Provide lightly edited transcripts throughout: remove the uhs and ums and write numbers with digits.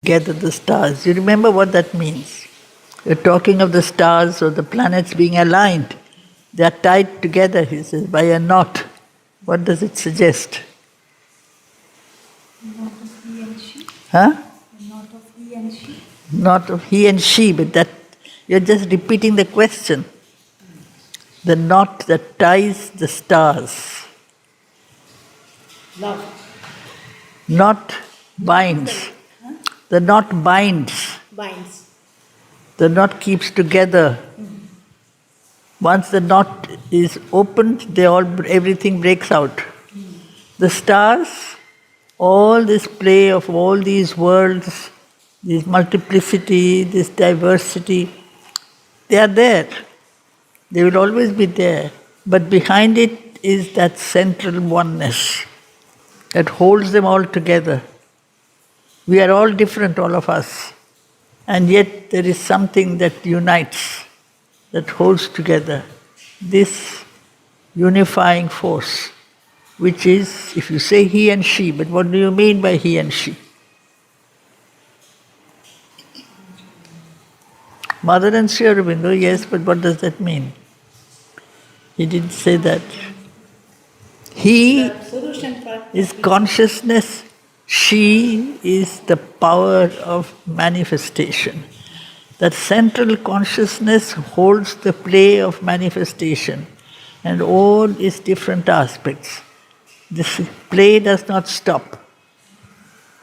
Gather the stars. You remember what that means? You're talking of the stars or the planets being aligned. They are tied together, he says, by a knot. What does it suggest? Not of he and she. Huh? Not of he and she. Not of he and she, but that you're just repeating the question. The knot that ties the stars. Love. Knot binds. The knot binds. Binds. The knot keeps together. Once the knot is opened, everything breaks out. The stars, all this play of all these worlds, this multiplicity, this diversity, they are there. They will always be there. But behind it is that central oneness that holds them all together. We are all different, all of us. And yet there is something that unites, that holds together. This unifying force, which is, if you say he and she, but what do you mean by he and she? Mother and Sri Aurobindo, yes, but what does that mean? He didn't say that. He is consciousness, she is the power of manifestation. That central consciousness holds the play of manifestation and all its different aspects. This play does not stop.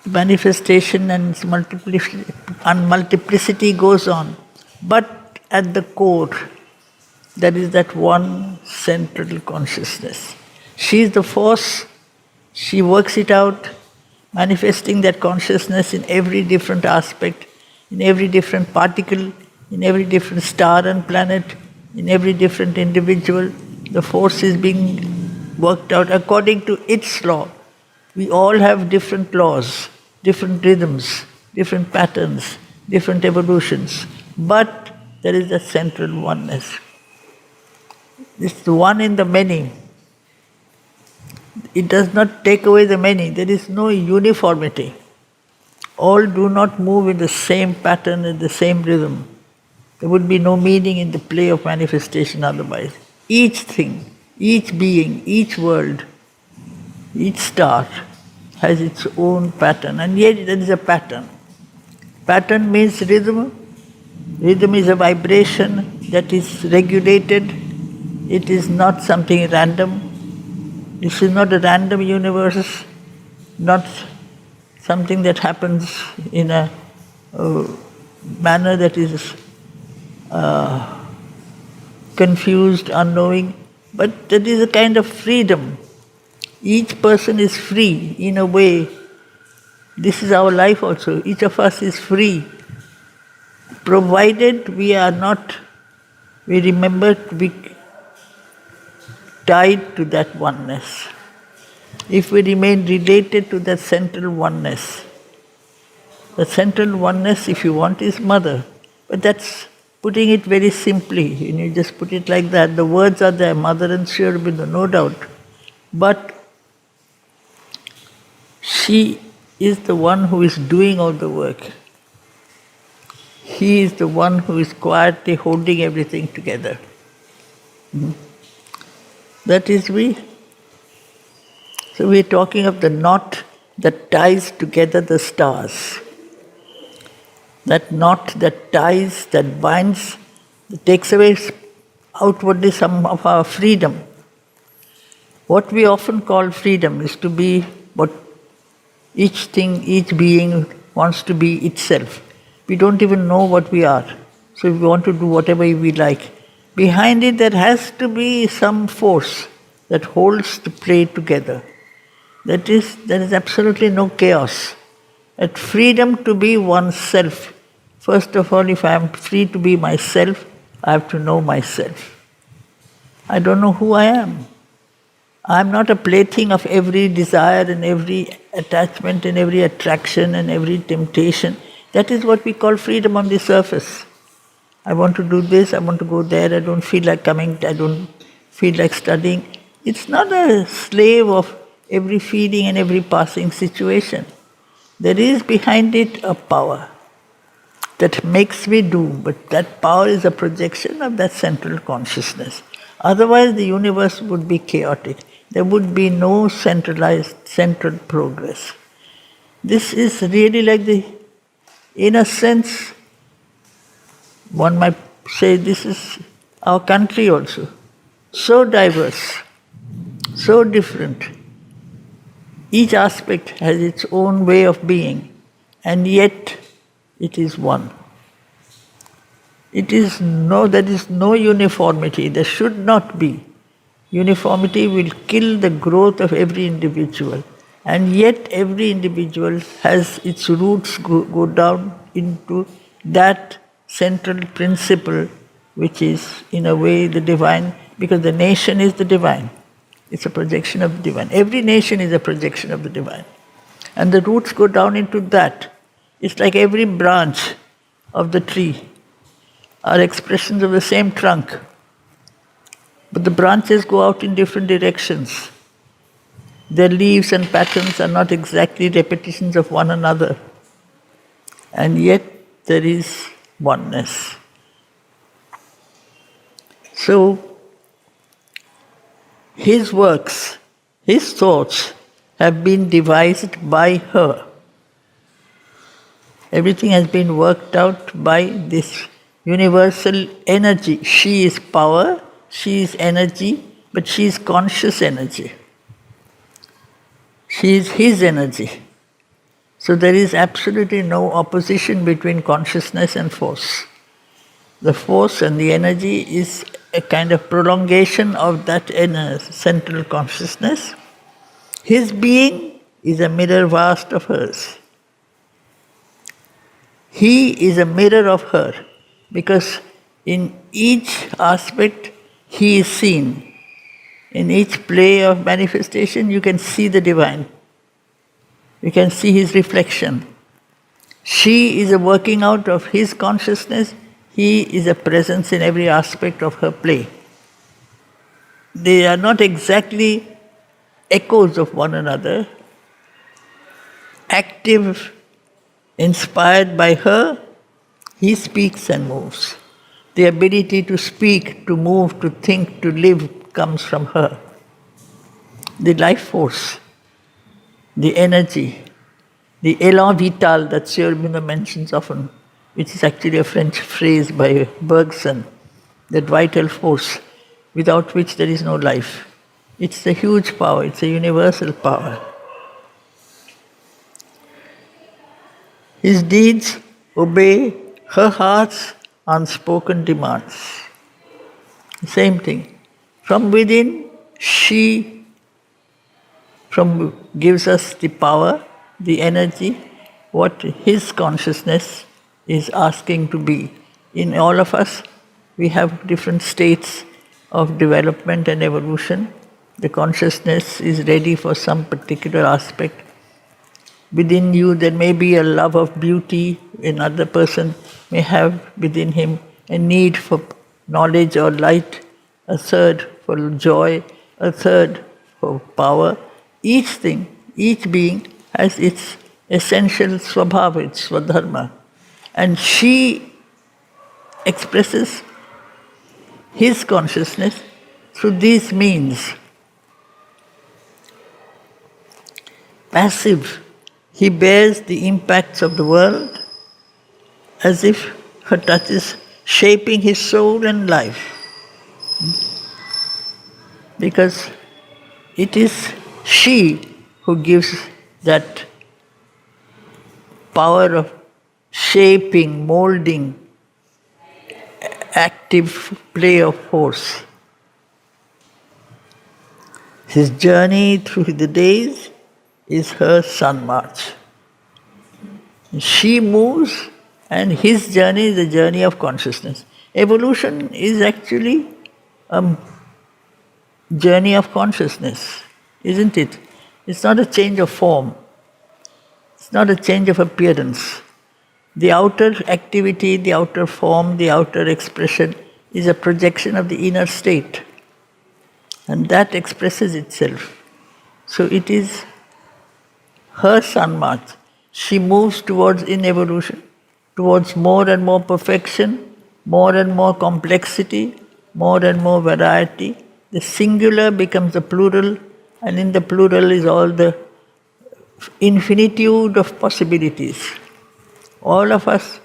Manifestation and multiplicity goes on. But at the core, there is that one central consciousness. She is the force, she works it out, manifesting that consciousness in every different aspect, in every different particle, in every different star and planet, in every different individual. The force is being worked out according to its law. We all have different laws, different rhythms, different patterns, different evolutions. But there is a central oneness. It's the one in the many. It does not take away the many. There is no uniformity. All do not move in the same pattern, in the same rhythm. There would be no meaning in the play of manifestation otherwise. Each thing, each being, each world, each star has its own pattern, and yet there is a pattern. Pattern means rhythm. Rhythm is a vibration that is regulated. It is not something random. This is not a random universe, not something that happens in a manner that is confused, unknowing, but that is a kind of freedom. Each person is free in a way. This is our life also. Each of us is free, provided we remember to be tied to that oneness. If we remain related to that central oneness, the central oneness, if you want, is Mother. But that's putting it very simply. You just put it like that. The words are there, Mother and Sri Aurobindo, no doubt. But she is the one who is doing all the work. He is the one who is quietly holding everything together. That is we. So we are talking of the knot that ties together the stars. That knot that ties, that binds, that takes away outwardly some of our freedom. What we often call freedom is to be what each thing, each being wants to be itself. We don't even know what we are, so we want to do whatever we like. Behind it there has to be some force that holds the play together. That is, there is absolutely no chaos. That freedom to be oneself. First of all, if I am free to be myself, I have to know myself. I don't know who I am. I am not a plaything of every desire and every attachment and every attraction and every temptation. That is what we call freedom on the surface. I want to do this, I want to go there, I don't feel like coming, I don't feel like studying. It's not a slave of every feeling and every passing situation. There is behind it a power that makes me do, but that power is a projection of that central consciousness. Otherwise the universe would be chaotic. There would be no central progress. This is really like in a sense, one might say this is our country also. So diverse, so different. Each aspect has its own way of being, and yet it is one. There is no uniformity, there should not be. Uniformity will kill the growth of every individual, and yet every individual has its roots go down into that central principle which is in a way the divine, because the nation is the divine. It's a projection of the divine. Every nation is a projection of the divine. And the roots go down into that. It's like every branch of the tree are expressions of the same trunk. But the branches go out in different directions. Their leaves and patterns are not exactly repetitions of one another. And yet there is oneness. So, his works, his thoughts have been devised by her. Everything has been worked out by this universal energy. She is power, she is energy, but she is conscious energy. She is his energy. So there is absolutely no opposition between consciousness and force. The force and the energy is a kind of prolongation of that inner central consciousness. His being is a mirror vast of hers. He is a mirror of her, because in each aspect he is seen. In each play of manifestation you can see the divine. You can see his reflection. She is a working out of his consciousness. He is a presence in every aspect of her play. They are not exactly echoes of one another. Active, inspired by her, he speaks and moves. The ability to speak, to move, to think, to live comes from her. The life force, the energy, the élan vital that Sri Aurobindo mentions often, which is actually a French phrase by Bergson, that vital force without which there is no life. It's a huge power, it's a universal power. His deeds obey her heart's unspoken demands. Same thing. From within, she gives us the power, the energy, what his consciousness is asking to be. In all of us, we have different states of development and evolution. The consciousness is ready for some particular aspect. Within you there may be a love of beauty, another person may have within him a need for knowledge or light, a third for joy, a third for power. Each thing, each being has its essential swabhava, its swadharma. And she expresses his consciousness through these means. Passive, he bears the impacts of the world as if her touch is shaping his soul and life. Because it is she who gives that power of shaping, molding, active play of force. His journey through the days is her sun march. She moves, and his journey is the journey of consciousness. Evolution is actually a journey of consciousness, isn't it? It's not a change of form. It's not a change of appearance. The outer activity, the outer form, the outer expression is a projection of the inner state. And that expresses itself. So it is her sun march. she moves towards in evolution, towards more and more perfection, more and more complexity, more and more variety. The singular becomes the plural, and in the plural is all the infinitude of possibilities. All of us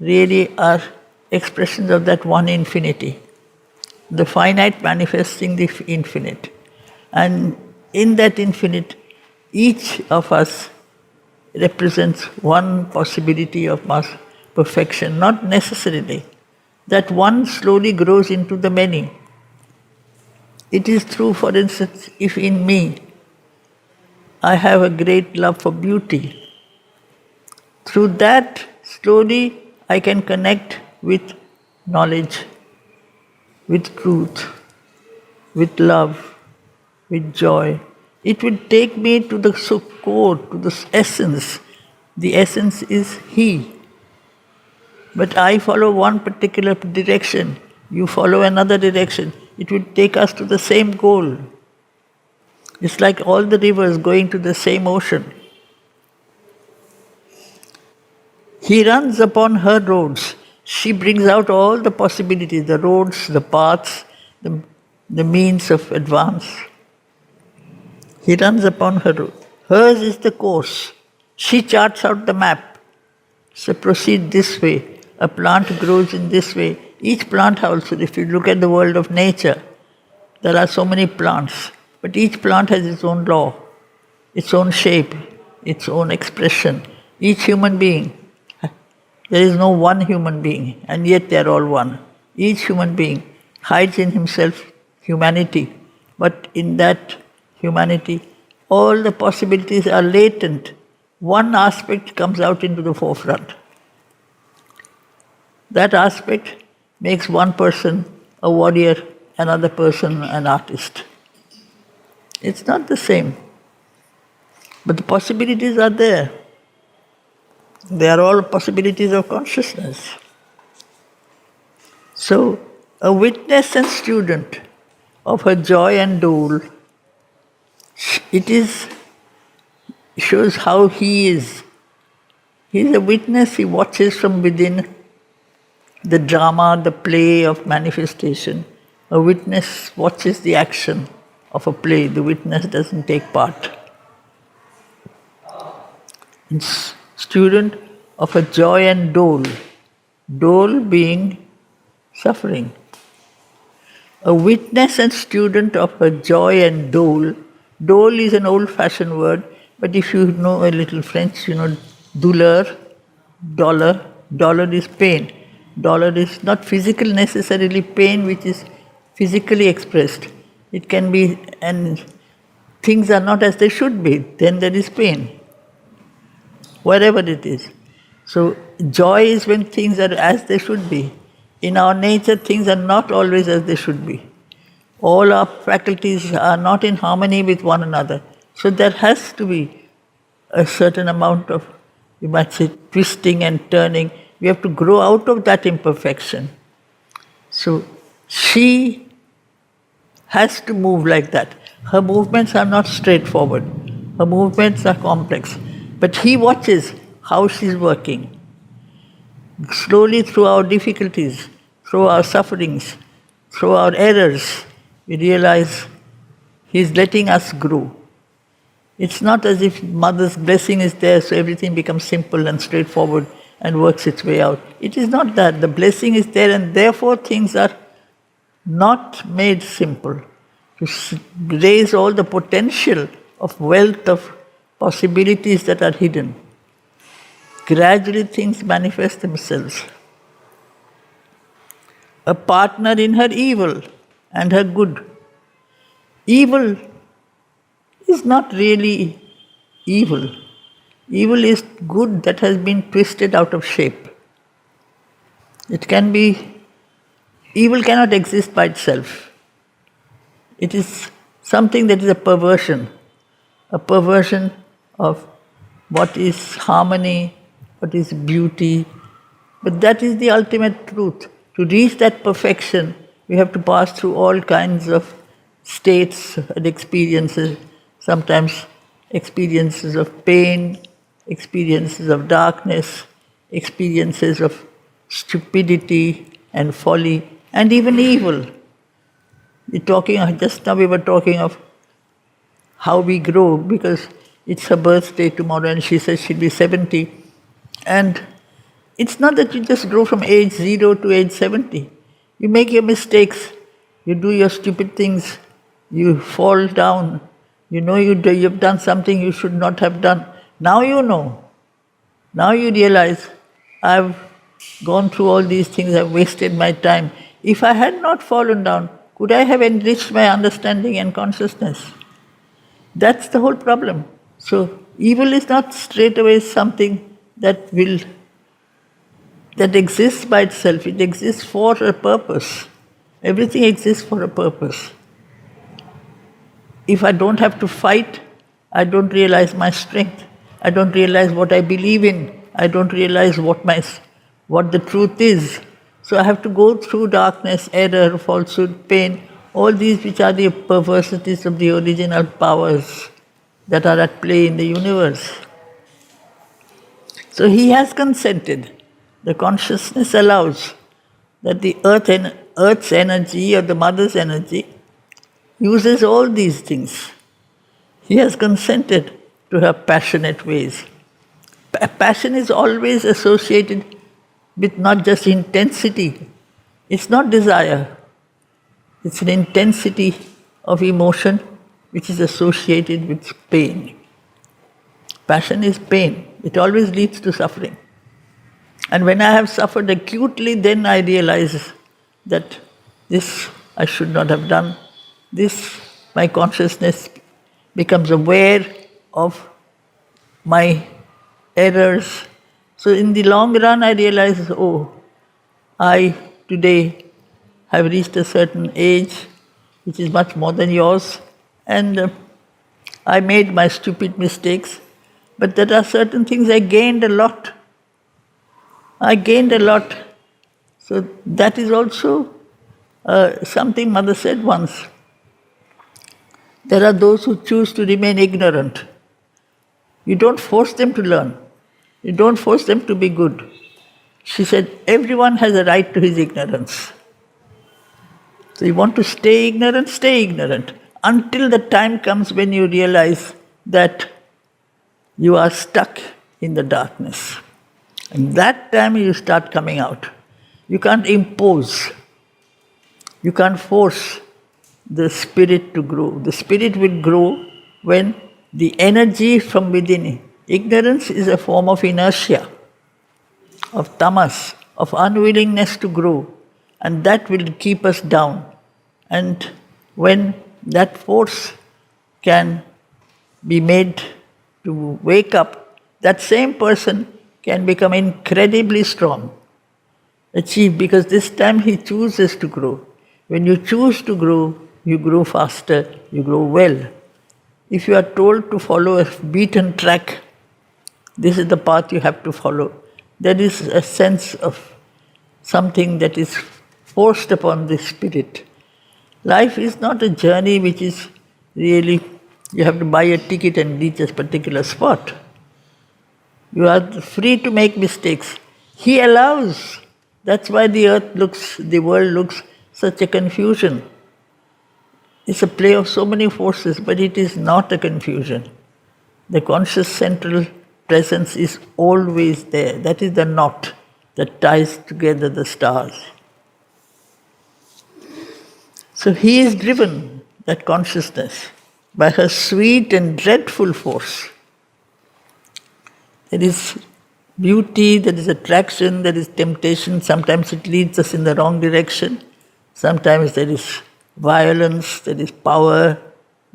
really are expressions of that one infinity, the finite manifesting the infinite. And in that infinite, each of us represents one possibility of mass perfection, not necessarily. That one slowly grows into the many. It is true, for instance, if in me I have a great love for beauty, through that slowly I can connect with knowledge, with truth, with love, with joy. It will take me to the core, to the essence. The essence is He. But I follow one particular direction, you follow another direction. It will take us to the same goal. It's like all the rivers going to the same ocean. He runs upon her roads. She brings out all the possibilities, the roads, the paths, the means of advance. He runs upon her road. Hers is the course. She charts out the map. So proceed this way. A plant grows in this way. Each plant also, if you look at the world of nature, there are so many plants, but each plant has its own law, its own shape, its own expression. Each human being, there is no one human being, and yet they are all one. Each human being hides in himself humanity, but in that humanity, all the possibilities are latent. One aspect comes out into the forefront. That aspect makes one person a warrior, another person an artist. It's not the same, but the possibilities are there. They are all possibilities of consciousness. So, a witness and student of her joy and dole, shows how he is. He is a witness, he watches from within the drama, the play of manifestation. A witness watches the action of a play, the witness doesn't take part. It's student of a joy and dole, dole being suffering. A witness and student of her joy and dole. Dole is an old-fashioned word, but if you know a little French, you know douleur, dollar. Dollar is pain. Dollar is not physical necessarily pain which is physically expressed. It can be, and things are not as they should be, then there is pain, wherever it is. So joy is when things are as they should be. In our nature, things are not always as they should be. All our faculties are not in harmony with one another. So there has to be a certain amount of, you might say, twisting and turning. We have to grow out of that imperfection. So she has to move like that. Her movements are not straightforward. Her movements are complex. But he watches how she's working. Slowly through our difficulties, through our sufferings, through our errors, we realize he's letting us grow. It's not as if mother's blessing is there so everything becomes simple and straightforward and works its way out. It is not that. The blessing is there and therefore things are not made simple. To raise all the potential of wealth of possibilities that are hidden. Gradually things manifest themselves. A partner in her evil and her good. Evil is not really evil. Evil is good that has been twisted out of shape. It can be, evil cannot exist by itself. It is something that is a perversion of what is harmony, what is beauty. But that is the ultimate truth. To reach that perfection, we have to pass through all kinds of states and experiences, sometimes experiences of pain, experiences of darkness, experiences of stupidity and folly, and even evil. Just now we were talking of how we grow, because it's her birthday tomorrow and she says she'll be 70. And it's not that you just grow from age 0 to age 70. You make your mistakes, you do your stupid things, you fall down, you know you've done something you should not have done. Now you know. Now you realize, I've gone through all these things, I've wasted my time. If I had not fallen down, could I have enriched my understanding and consciousness? That's the whole problem. So evil is not straightaway something that exists by itself. It exists for a purpose. Everything exists for a purpose. If I don't have to fight, I don't realize my strength. I don't realize what I believe in. I don't realize what the truth is. So I have to go through darkness, error, falsehood, pain, all these which are the perversities of the original powers that are at play in the universe. So he has consented. The consciousness allows that the earth's energy or the mother's energy uses all these things. He has consented to her passionate ways. Passion is always associated with not just intensity. It's not desire. It's an intensity of emotion which is associated with pain. Passion is pain. It always leads to suffering. And when I have suffered acutely, then I realize that this I should not have done. This, my consciousness becomes aware of my errors. So in the long run, I realize, I today have reached a certain age, which is much more than yours, and I made my stupid mistakes, but there are certain things I gained a lot. So that is also something Mother said once. There are those who choose to remain ignorant. You don't force them to learn. You don't force them to be good. She said, everyone has a right to his ignorance. So you want to stay ignorant, until the time comes when you realize that you are stuck in the darkness. And that time you start coming out. You can't impose. You can't force the spirit to grow. The spirit will grow when the energy from within. Ignorance is a form of inertia, of tamas, of unwillingness to grow, and that will keep us down. And when that force can be made to wake up, that same person can become incredibly strong, achieve, because this time he chooses to grow. When you choose to grow, you grow faster, you grow well. If you are told to follow a beaten track, this is the path you have to follow, there is a sense of something that is forced upon the spirit. Life is not a journey which is really, you have to buy a ticket and reach a particular spot. You are free to make mistakes. He allows. That's why the world looks such a confusion. It's a play of so many forces, but it is not a confusion. The conscious central presence is always there. That is the knot that ties together the stars. So he is driven, that consciousness, by her sweet and dreadful force. There is beauty, there is attraction, there is temptation. Sometimes it leads us in the wrong direction. Sometimes there is violence, there is power,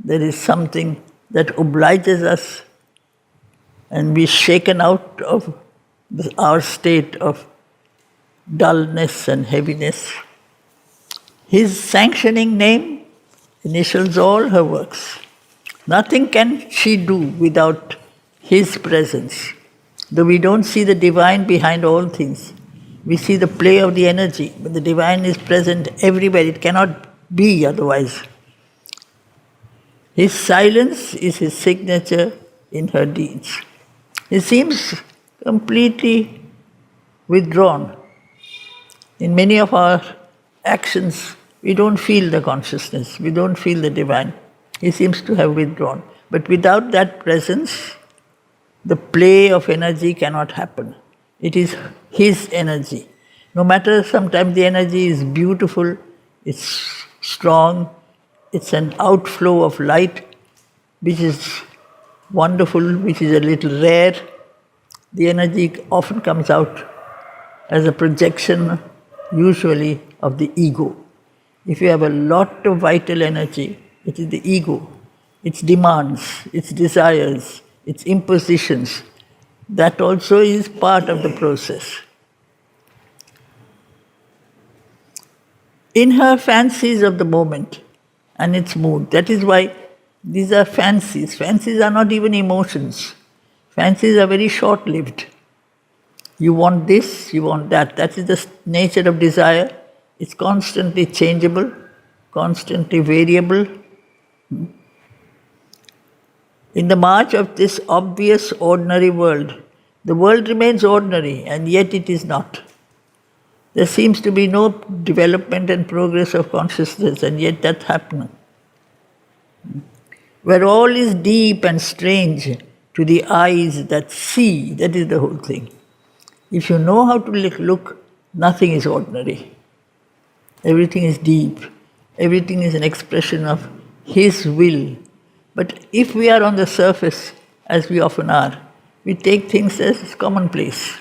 there is something that obliges us, and we are shaken out of our state of dullness and heaviness. His sanctioning name initials all her works. Nothing can she do without his presence. Though we don't see the divine behind all things, we see the play of the energy, but the divine is present everywhere. It cannot be otherwise. His silence is his signature in her deeds. He seems completely withdrawn. In many of our actions, we don't feel the consciousness, we don't feel the divine. He seems to have withdrawn. But without that presence, the play of energy cannot happen. It is his energy. No matter, sometimes the energy is beautiful, it's strong, it's an outflow of light which is wonderful, which is a little rare. The energy often comes out as a projection, usually, of the ego. If you have a lot of vital energy, it is the ego, its demands, its desires, its impositions. That also is part of the process. In her fancies of the moment and its mood, that is why these are fancies. Fancies are not even emotions. Fancies are very short-lived. You want this, you want that. That is the nature of desire. It's constantly changeable, constantly variable. In the march of this obvious ordinary world, the world remains ordinary, and yet it is not. There seems to be no development and progress of consciousness, and yet that's happening. Where all is deep and strange to the eyes that see, that is the whole thing. If you know how to look, nothing is ordinary. Everything is deep. Everything is an expression of His will. But if we are on the surface, as we often are, we take things as commonplace.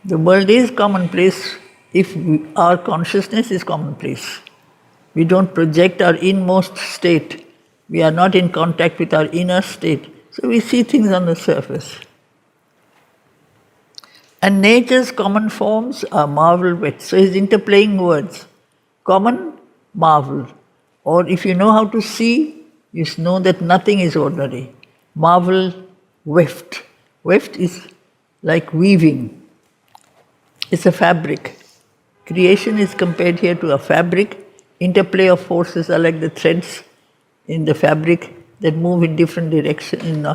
The world is commonplace if our consciousness is commonplace. We don't project our inmost state. We are not in contact with our inner state. So we see things on the surface. And nature's common forms are marvel wet. So he's interplaying words. Common, marvel. Or if you know how to see, you know that nothing is ordinary. Marvel, weft. Weft is like weaving. It's a fabric. Creation is compared here to a fabric. Interplay of forces are like the threads in the fabric that move in different directions.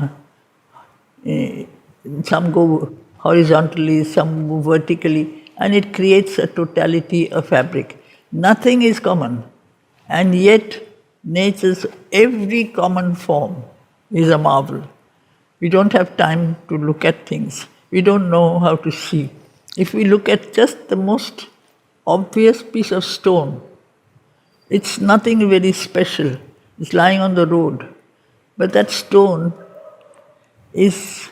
Some go horizontally, some move vertically, and it creates a totality of fabric. Nothing is common, and yet nature's every common form is a marvel. We don't have time to look at things. We don't know how to see. If we look at just the most obvious piece of stone, it's nothing very special. It's lying on the road. But that stone is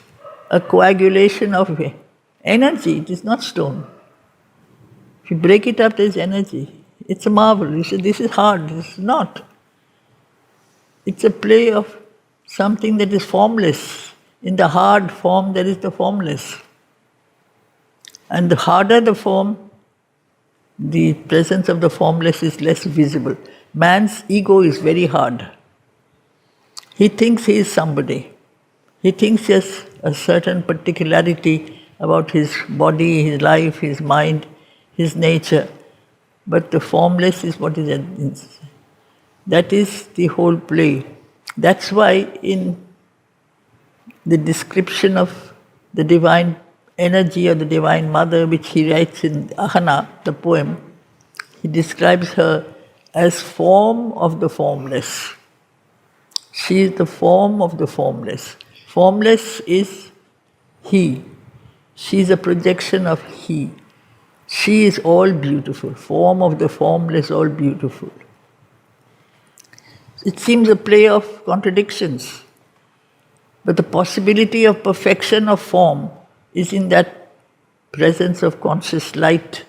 a coagulation of energy. It is not stone. If you break it up, there's energy. It's a marvel. You say, this is hard. This is not. It's a play of something that is formless. In the hard form, there is the formless. And the harder the form, the presence of the formless is less visible. Man's ego is very hard. He thinks he is somebody. He thinks he has a certain particularity about his body, his life, his mind, his nature. But the formless is what is. That is the whole play. That's why in the description of the divine energy or the divine mother, which he writes in Ahana, the poem, he describes her as form of the formless. She is the form of the formless. Formless is He. She is a projection of He. She is all beautiful. Form of the formless, all beautiful. It seems a play of contradictions. But the possibility of perfection of form is in that presence of conscious light.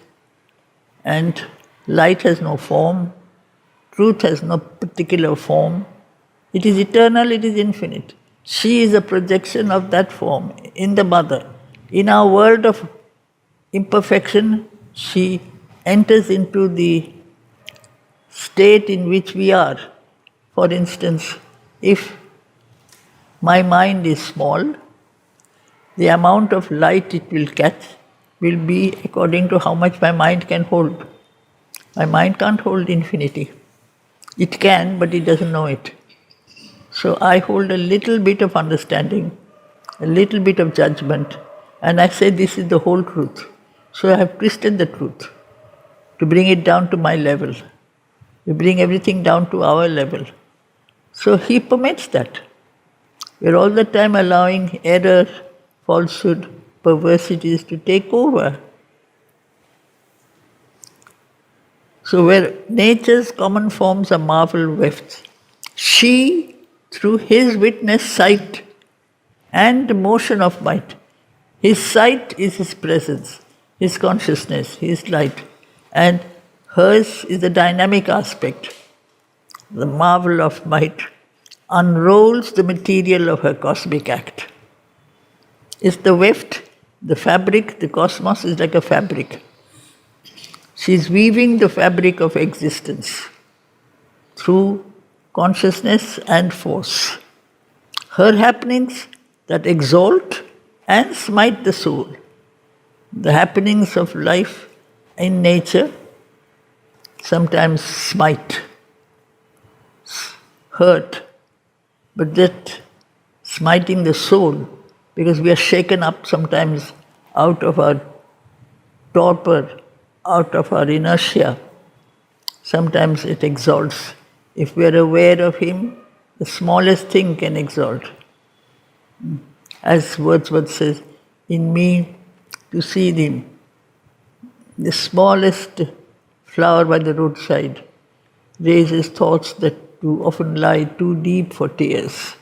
And light has no form. Truth has no particular form. It is eternal, it is infinite. She is a projection of that form in the mother. In our world of imperfection, she enters into the state in which we are. For instance, if my mind is small, the amount of light it will catch will be according to how much my mind can hold. My mind can't hold infinity. It can, but it doesn't know it. So I hold a little bit of understanding a little bit of judgment, and I say this is the whole truth. So I have twisted the truth to bring it down to my level. We bring everything down to our level. So he permits that. We're all the time allowing error, falsehood, perversities to take over. So where nature's common forms are marvel wefts, she, through his witness sight and motion of might, his sight is his presence, his consciousness, his light, and hers is the dynamic aspect, the marvel of might, unrolls the material of her cosmic act. It's the weft, the fabric, the cosmos is like a fabric. She's weaving the fabric of existence through consciousness and force. Her happenings that exalt and smite the soul, the happenings of life in nature sometimes smite, hurt, but that smiting the soul, because we are shaken up sometimes out of our torpor, out of our inertia. Sometimes it exalts. If we are aware of him, the smallest thing can exalt. As Wordsworth says, in me to see him, the smallest flower by the roadside raises thoughts that too often lie too deep for tears.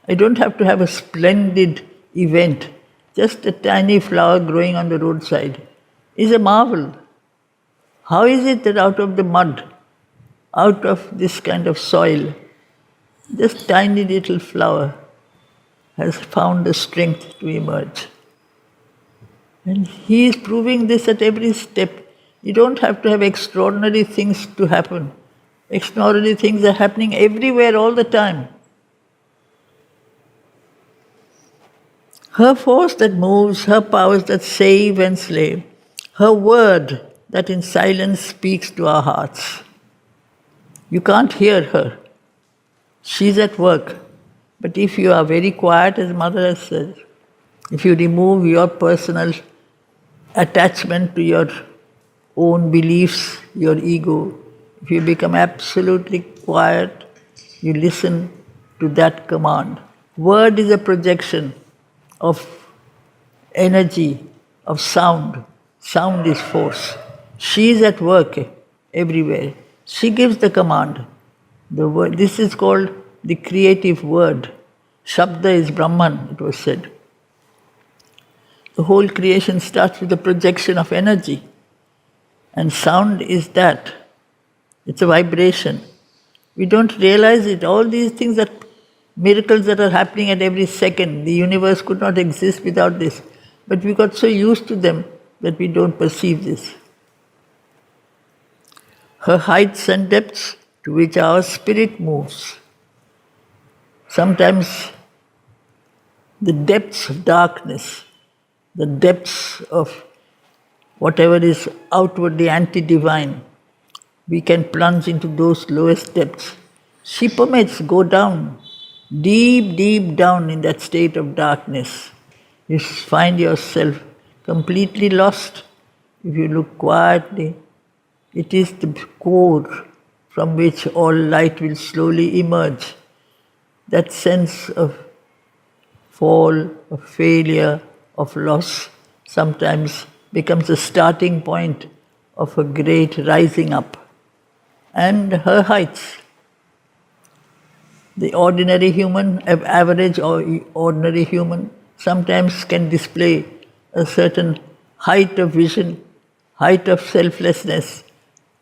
I don't have to have a splendid event. Just a tiny flower growing on the roadside is a marvel. How is it that out of the mud, out of this kind of soil, this tiny little flower has found the strength to emerge? And he is proving this at every step. You don't have to have extraordinary things to happen. Extraordinary things are happening everywhere all the time. Her force that moves, her powers that save and slay, her word that in silence speaks to our hearts. You can't hear her. She's at work. But if you are very quiet, as Mother has said, if you remove your personal attachment to your own beliefs, your ego, if you become absolutely quiet, you listen to that command. Word is a projection of energy, of sound. Sound is force. She is at work everywhere. She gives the command. The word. This is called the creative word. Shabda is Brahman, it was said. The whole creation starts with the projection of energy. And sound is that. It's a vibration. We don't realize it. All these things are miracles that are happening at every second. The universe could not exist without this. But we got so used to them that we don't perceive this. Her heights and depths to which our spirit moves. Sometimes the depths of darkness, the depths of whatever is outwardly anti-divine, we can plunge into those lowest depths. She permits, go down, deep, deep down in that state of darkness. You find yourself completely lost. If you look quietly, it is the core from which all light will slowly emerge. That sense of fall, of failure, of loss sometimes becomes the starting point of a great rising up. And her heights. The ordinary human, average or ordinary human, sometimes can display a certain height of vision, height of selflessness,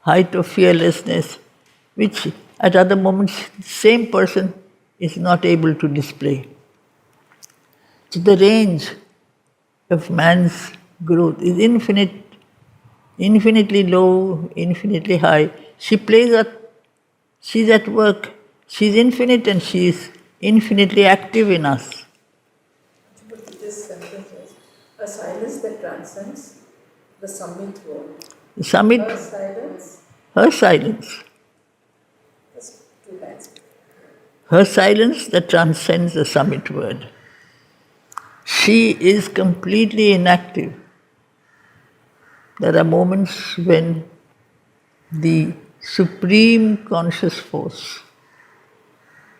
height of fearlessness, which at other moments the same person is not able to display. So the range of man's growth is infinite, infinitely low, infinitely high. She's at work, she's infinite and she is infinitely active in us. But this sentence is a silence that transcends the summit word. The summit, Her silence, her silence. that's two lines. Her silence that transcends the summit word. She is completely inactive. There are moments when the supreme conscious force,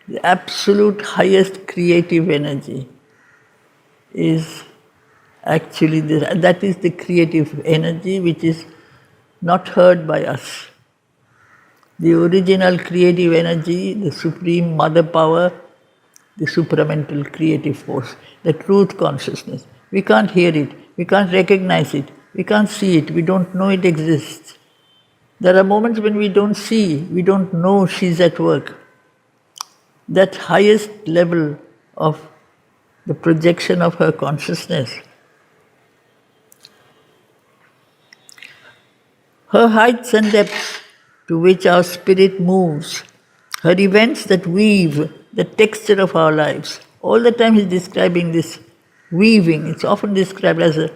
the absolute highest creative energy, is actually that is the creative energy which is not heard by us. The original creative energy, the supreme mother power, the supramental creative force, the truth consciousness. We can't hear it, we can't recognize it, we can't see it, we don't know it exists. There are moments when we don't see, we don't know she's at work. That highest level of the projection of her consciousness, her heights and depths to which our spirit moves, her events that weave the texture of our lives. All the time he's describing this weaving. It's often described as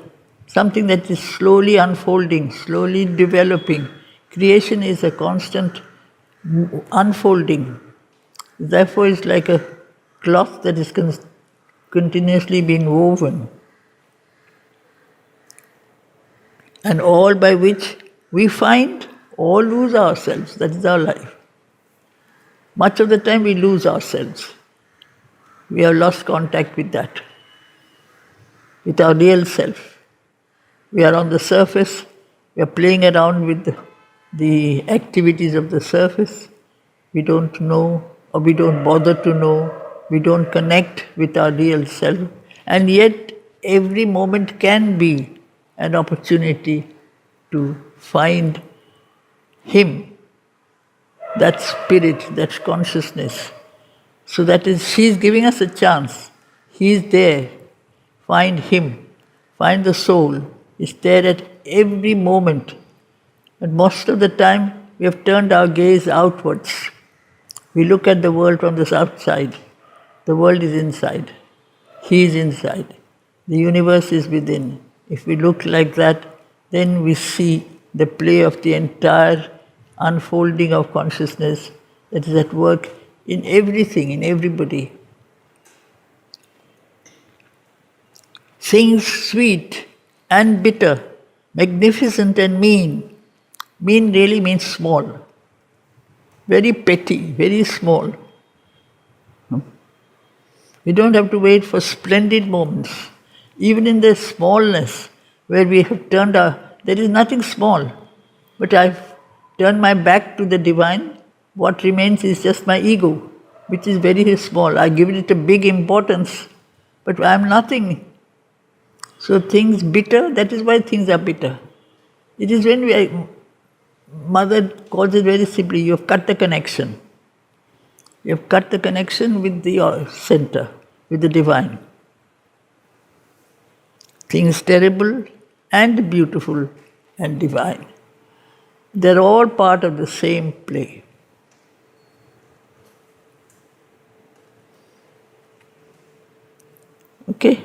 something that is slowly unfolding, slowly developing. Creation is a constant unfolding. Therefore, it's like a cloth that is continuously being woven. And all by which we find or lose ourselves. That is our life. Much of the time we lose ourselves. We have lost contact with that, with our real self. We are on the surface, we are playing around with the activities of the surface. We don't know, or we don't bother to know, we don't connect with our real self. And yet, every moment can be an opportunity to find Him, that spirit, that consciousness. So that is, she is giving us a chance. He is there. Find Him. Find the soul. It's there at every moment. But most of the time, we have turned our gaze outwards. We look at the world from the outside. The world is inside. He is inside. The universe is within. If we look like that, then we see the play of the entire unfolding of consciousness that is at work in everything, in everybody. Things sweet and bitter, magnificent and mean. Mean really means small. Very petty, very small. We don't have to wait for splendid moments. Even in the smallness where we have turned our, there is nothing small. But I've turned my back to the divine. What remains is just my ego, which is very small. I give it a big importance, but I am nothing. So things bitter, that is why things are bitter. It is when Mother calls it very simply, you have cut the connection. You have cut the connection with the center, with the divine. Things terrible and beautiful and divine. They're all part of the same play. Okay?